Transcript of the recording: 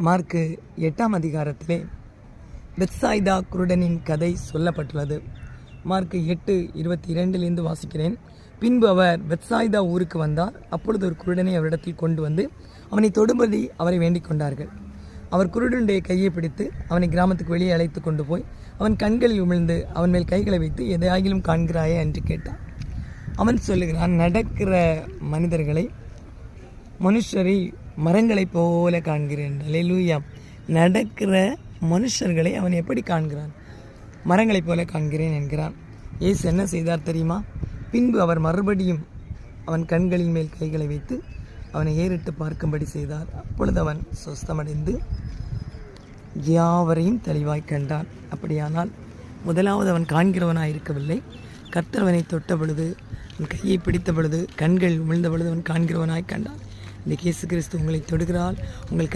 Mark 8ஆம் அதிகாரத்திலே பெத்சாய்தா குருடனின் கதை சொல்லப்பட்டுள்ளது. மார்க்கு 8:22 வாசிக்கிறேன். பின்பு அவர் பெத்சாய்தா ஊருக்கு வந்தார். அப்பொழுது ஒரு குருடனை அவரிடத்தில் கொண்டு வந்து அவனை தொடும்படி அவரை வேண்டிக் கொண்டார்கள். அவர் குருடனுடைய கையை பிடித்து அவனை கிராமத்துக்கு வெளியே அழைத்து கொண்டு போய் அவன் கண்களில் உமிழ்ந்து அவன் மேல் கைகளை வைத்து எதையாகிலும் காண்கிறாயே என்று கேட்டான். அவன் சொல்லுகிறான், நடக்கிற மனிதர்களை மனுஷரை மரங்களைப் போல காண்கிறேன். அல்லேலூயா. நடக்கிற மனுஷர்களை அவன் எப்படி காண்கிறான்? மரங்களைப் போல காண்கிறேன் என்கிறான். இயேசு என்ன செய்தார் தெரியுமா? பின்பு அவர் மறுபடியும் அவன் கண்களின் மேல் கைகளை வைத்து அவனை ஏறிட்டு பார்க்கும்படி செய்தார். அப்பொழுது அவன் சொஸ்தமடைந்து யாவரையும் தெளிவாய் கண்டான். அப்படியானால் முதலாவது அவன் காண்கிறவனாய் இருக்கவில்லை. கர்த்தர் அவனை தொட்ட பொழுது, அவன் கையை பிடித்த பொழுது, கண்கள் உமிழ்ந்த பொழுது அவன் காண்கிறவனாய் கண்டான். இந்த இயேசு கிறிஸ்து உங்களை தொடுகிறாள். உங்கள்